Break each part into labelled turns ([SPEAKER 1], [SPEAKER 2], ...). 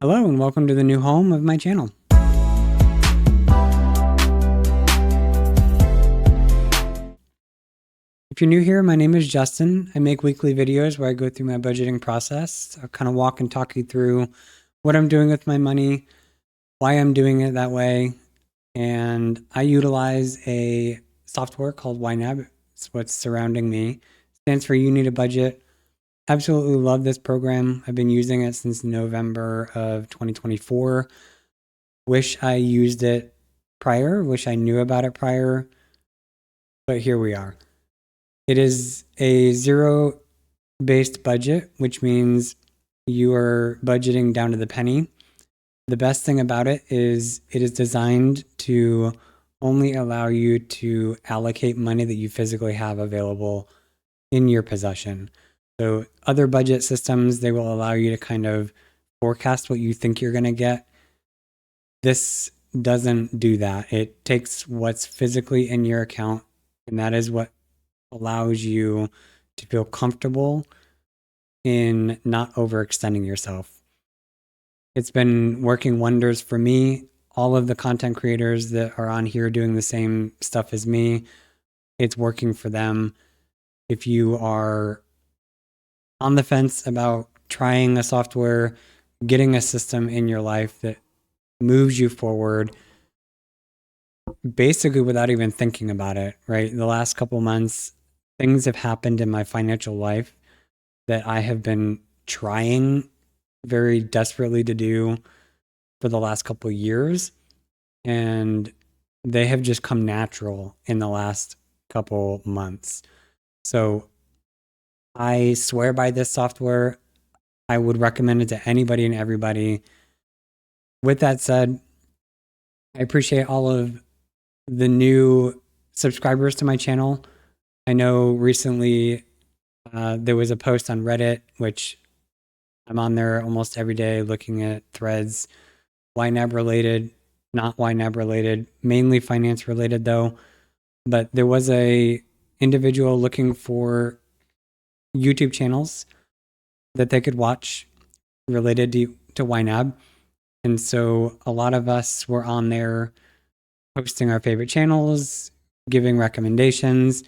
[SPEAKER 1] Hello and welcome to the new home of my channel. If you're new here, my name is Justin. I make weekly videos where I go through my budgeting process. I'll kind of walk and talk you through what I'm doing with my money, why I'm doing it that way, and I utilize a software called YNAB. It's what's surrounding me. It stands for You Need a Budget. Absolutely love this program. I've been using it since November of 2024. Wish I used it prior, wish I knew about it prior, but here we are. It is a zero-based budget, which means you are budgeting down to the penny. The best thing about it is designed to only allow you to allocate money that you physically have available in your possession. So other budget systems, they will allow you to kind of forecast what you think you're going to get. This doesn't do that. It takes what's physically in your account, and that is what allows you to feel comfortable in not overextending yourself. It's been working wonders for me. All of the content creators that are on here doing the same stuff as me, it's working for them. If you are on the fence about trying a software, getting a system in your life that moves you forward, basically without even thinking about it, right? The last couple months, things have happened in my financial life that I have been trying very desperately to do for the last couple of years, and they have just come natural in the last couple months. So I swear by this software. I would recommend it to anybody and everybody. With that said, I appreciate all of the new subscribers to my channel. I know recently there was a post on Reddit, which I'm on there almost every day looking at threads, YNAB related, not YNAB related, mainly finance related though. But there was a individual looking for YouTube channels that they could watch related to YNAB. And so a lot of us were on there posting our favorite channels, giving recommendations.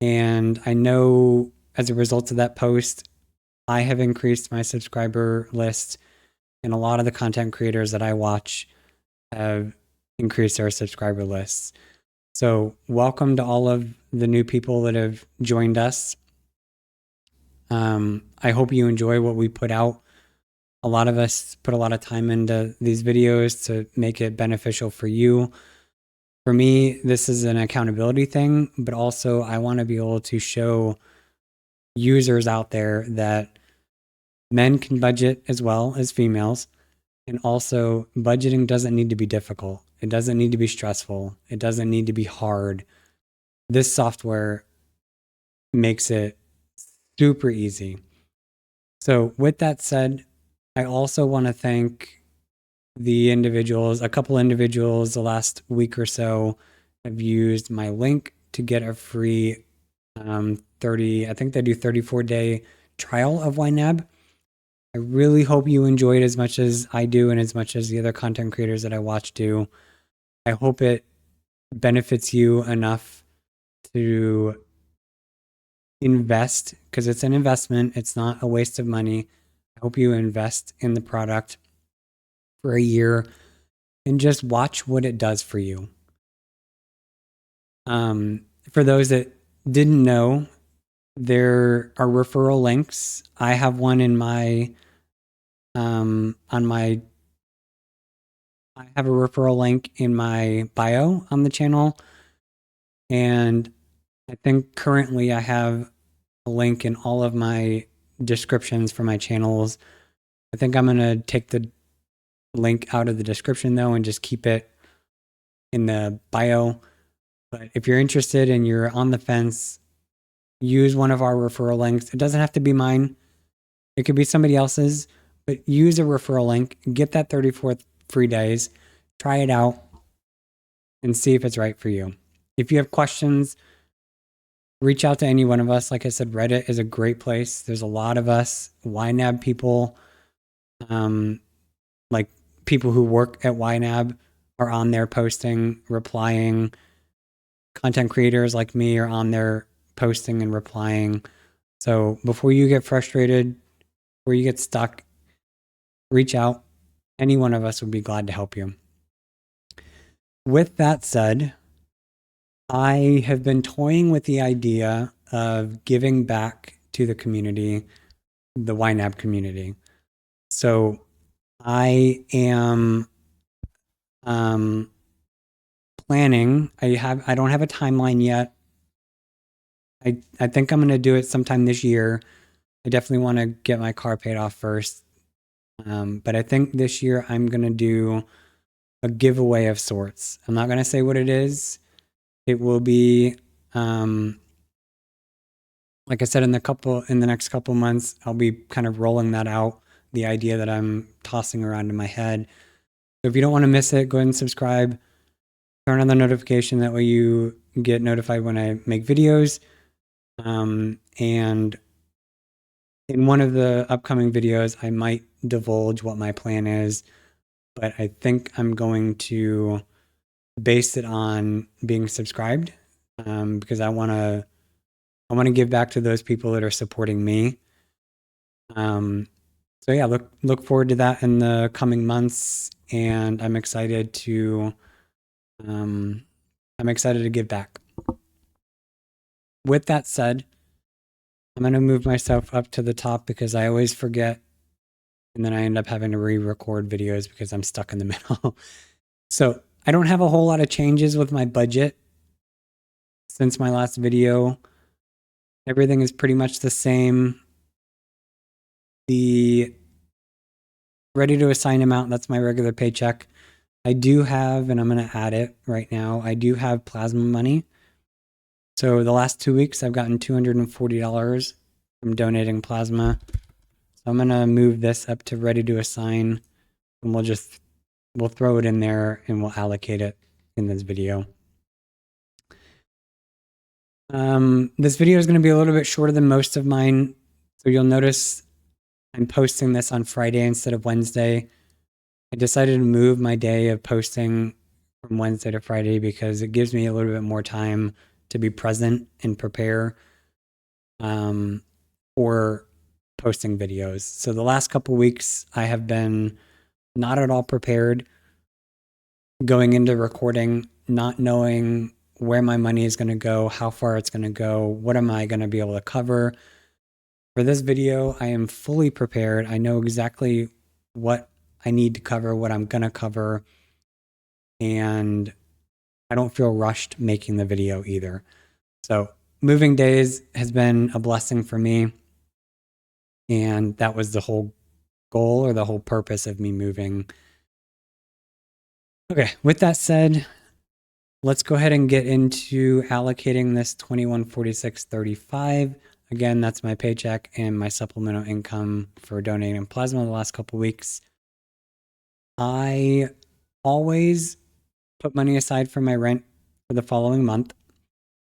[SPEAKER 1] And I know as a result of that post, I have increased my subscriber list, and a lot of the content creators that I watch have increased their subscriber lists. So welcome to all of the new people that have joined us. I hope you enjoy what we put out. A lot of us put a lot of time into these videos to make it beneficial for you. For me, this is an accountability thing, but also I want to be able to show users out there that men can budget as well as females. And also, budgeting doesn't need to be difficult. It doesn't need to be stressful. It doesn't need to be hard. This software makes it super easy. So with that said, I also want to thank the individuals, a couple individuals the last week or so have used my link to get a free 34-day trial of YNAB. I really hope you enjoy it as much as I do and as much as the other content creators that I watch do. I hope it benefits you enough to invest, because it's an investment. It's not a waste of money. I hope you invest in the product for a year and just watch what it does for you. For those that didn't know, there are referral links. I have one in my I have a referral link in my bio on the channel, and I think currently I have a link in all of my descriptions for my channels. I think I'm going to take the link out of the description though and just keep it in the bio. But if you're interested and you're on the fence, use one of our referral links. It doesn't have to be mine. It could be somebody else's, but use a referral link, get that 34 free days, try it out, and see if it's right for you. If you have questions, reach out to any one of us. Like I said, Reddit is a great place. There's a lot of us YNAB people. like people who work at YNAB are on there posting, replying. Content creators like me are on there posting and replying. So before you get frustrated, before you get stuck, reach out. Any one of us would be glad to help you. With that said, I have been toying with the idea of giving back to the community, the YNAB community. So I am planning. I don't have a timeline yet. I think I'm going to do it sometime this year. I definitely want to get my car paid off first. But I think this year I'm going to do a giveaway of sorts. I'm not going to say what it is. It will be, like I said, in the next couple months, I'll be kind of rolling that out, the idea that I'm tossing around in my head. So if you don't want to miss it, go ahead and subscribe. Turn on the notification. That way you get notified when I make videos. And in one of the upcoming videos, I might divulge what my plan is, but I think I'm going to base it on being subscribed, because I want to give back to those people that are supporting me. So yeah, look forward to that in the coming months, and I'm excited to give back. With that said, I'm going to move myself up to the top because I always forget, and then I end up having to re-record videos because I'm stuck in the middle. So I don't have a whole lot of changes with my budget since my last video. Everything is pretty much the same. The ready to assign amount, that's my regular paycheck. I do have, and I'm going to add it right now, I do have plasma money. So the last 2 weeks, I've gotten $240 from donating plasma. So I'm going to move this up to ready to assign, and we'll throw it in there and we'll allocate it in this video. This video is going to be a little bit shorter than most of mine. So you'll notice I'm posting this on Friday instead of Wednesday. I decided to move my day of posting from Wednesday to Friday because it gives me a little bit more time to be present and prepare for posting videos. So the last couple weeks, I have been not at all prepared going into recording, not knowing where my money is going to go, how far it's going to go, what am I going to be able to cover. For this video, I am fully prepared. I know exactly what I need to cover, what I'm going to cover, and I don't feel rushed making the video either. So moving days has been a blessing for me, and that was the whole goal or the whole purpose of me moving. Okay, with that said, let's go ahead and get into allocating this $2146.35. Again, that's my paycheck and my supplemental income for donating plasma the last couple weeks. I always put money aside for my rent for the following month.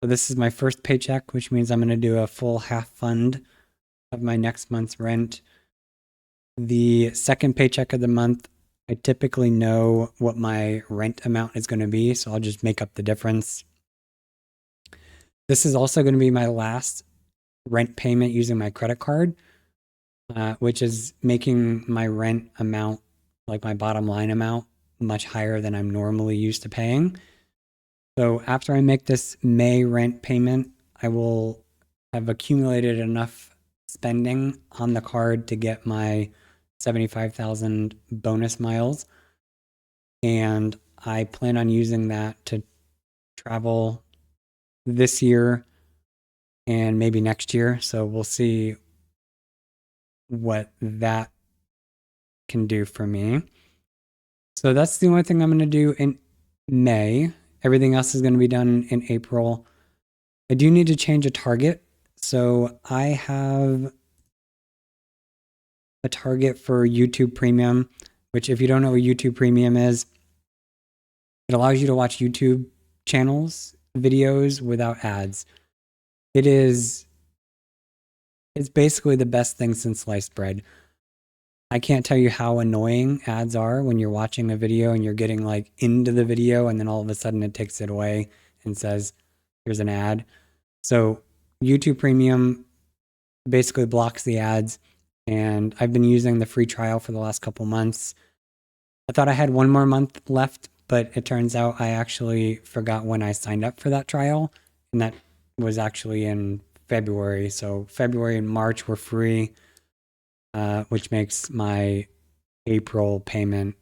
[SPEAKER 1] So this is my first paycheck, which means I'm going to do a full half fund of my next month's rent. The second paycheck of the month, I typically know what my rent amount is going to be, so I'll just make up the difference. This is also going to be my last rent payment using my credit card, which is making my rent amount, like my bottom line amount, much higher than I'm normally used to paying. So after I make this May rent payment, I will have accumulated enough spending on the card to get my 75,000 bonus miles. And I plan on using that to travel this year and maybe next year. So we'll see what that can do for me. So that's the only thing I'm going to do in May. Everything else is going to be done in April. I do need to change a target. So I have a target for YouTube Premium, which if you don't know what YouTube Premium is, it allows you to watch YouTube channels, videos without ads. It's basically the best thing since sliced bread. I can't tell you how annoying ads are when you're watching a video and you're getting like into the video and then all of a sudden it takes it away and says, here's an ad. So YouTube Premium basically blocks the ads, and I've been using the free trial for the last couple months. I thought I had one more month left, but it turns out I actually forgot when I signed up for that trial, and that was actually in February. So February and March were free, which makes my April payment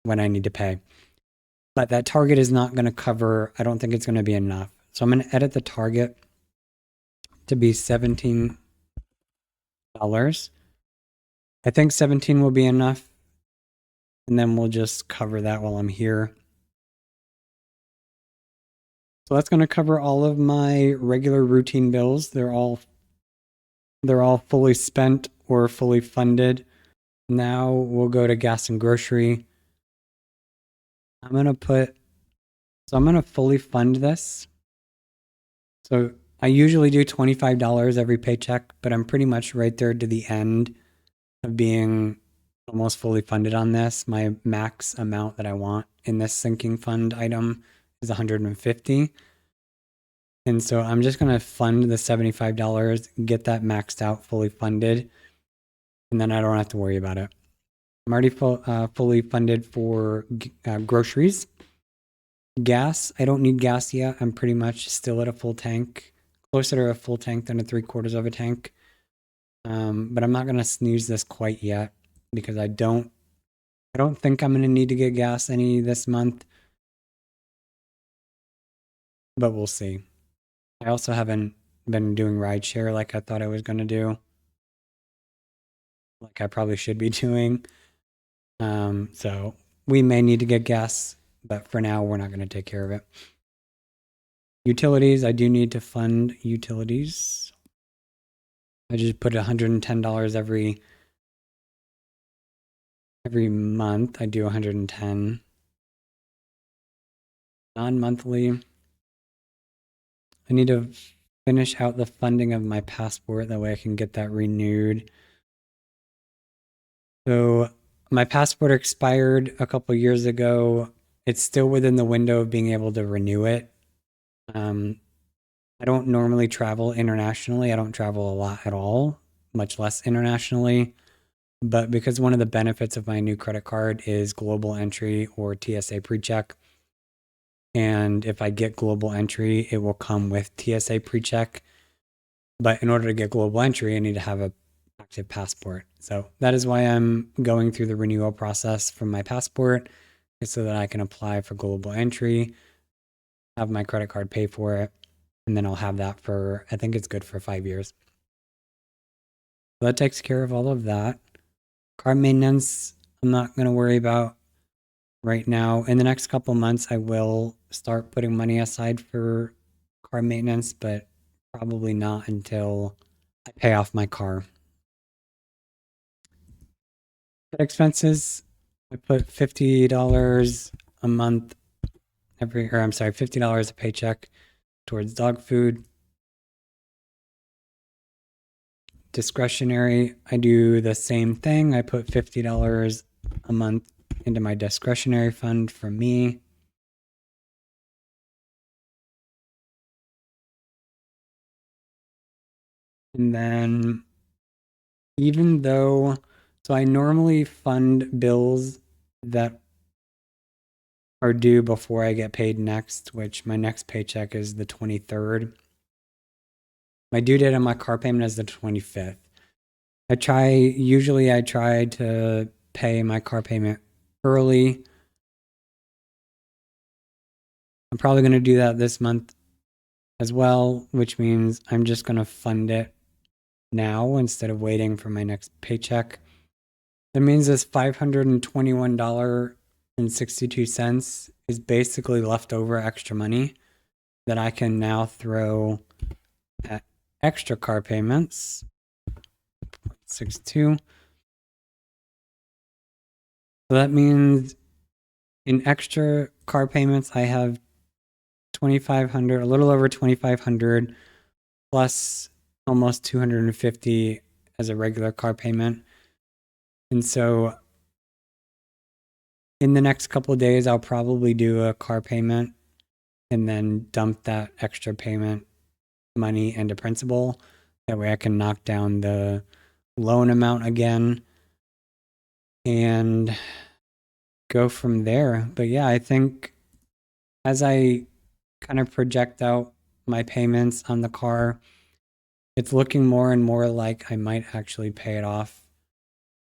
[SPEAKER 1] when I need to pay. But that target is not going to cover, I don't think it's going to be enough. So I'm going to edit the target to be $17. I think 17 will be enough. And then we'll just cover that while I'm here. So that's going to cover all of my regular routine bills. They're all fully spent or fully funded. Now we'll go to gas and grocery. I'm going to fully fund this. So I usually do $25 every paycheck, but I'm pretty much right there to the end of being almost fully funded on this. My max amount that I want in this sinking fund item is $150. And so I'm just going to fund the $75, get that maxed out, fully funded, and then I don't have to worry about it. I'm already fully funded for groceries. Gas, I don't need gas yet. I'm pretty much still at a full tank, closer to a full tank than a 3/4 of a tank. But I'm not going to snooze this quite yet because I don't think I'm going to need to get gas any this month, but we'll see. I also haven't been doing rideshare like I thought I was going to do, like I probably should be doing. So we may need to get gas, but for now, we're not going to take care of it. Utilities, I do need to fund utilities. I just put $110 every month. I do 110. Non-monthly, I need to finish out the funding of my passport. That way I can get that renewed. So my passport expired a couple years ago. It's still within the window of being able to renew it. I don't normally travel internationally. I don't travel a lot at all, much less internationally. But because one of the benefits of my new credit card is global entry or TSA pre-check, and if I get global entry, it will come with TSA pre-check. But in order to get global entry, I need to have an active passport. So that is why I'm going through the renewal process for my passport, is so that I can apply for global entry, have my credit card pay for it, and then I'll have that for, I think it's good for 5 years. So that takes care of all of that. Car maintenance, I'm not going to worry about right now. In the next couple months, I will start putting money aside for car maintenance, but probably not until I pay off my car. Expenses, I put $50 a month $50 a paycheck towards dog food. Discretionary, I do the same thing. I put $50 a month into my discretionary fund for me. And then even though, so I normally fund bills that are due before I get paid next, which my next paycheck is the 23rd. My due date on my car payment is the 25th. Usually I try to pay my car payment early. I'm probably going to do that this month as well, which means I'm just going to fund it now instead of waiting for my next paycheck. That means this $521.62 is basically leftover extra money that I can now throw at extra car payments. 0.62. So that means in extra car payments, I have 2,500, a little over 2,500 plus almost 250 as a regular car payment. And so in the next couple of days, I'll probably do a car payment and then dump that extra payment money into principal. That way I can knock down the loan amount again and go from there. But yeah, I think as I kind of project out my payments on the car, it's looking more and more like I might actually pay it off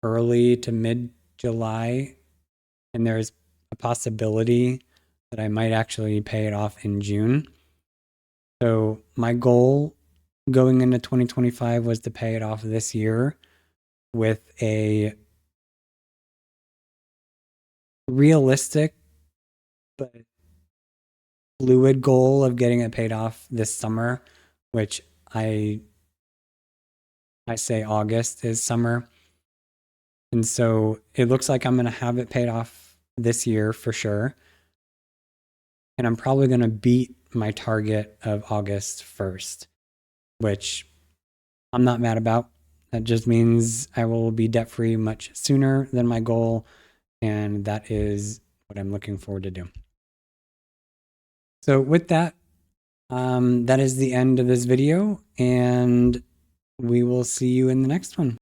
[SPEAKER 1] early to mid July. And there's a possibility that I might actually pay it off in June. So my goal going into 2025 was to pay it off this year with a realistic but fluid goal of getting it paid off this summer, which I say August is summer. And so it looks like I'm going to have it paid off this year for sure. And I'm probably going to beat my target of August 1st, which I'm not mad about. That just means I will be debt free much sooner than my goal. And that is what I'm looking forward to do. So with that, that is the end of this video, and we will see you in the next one.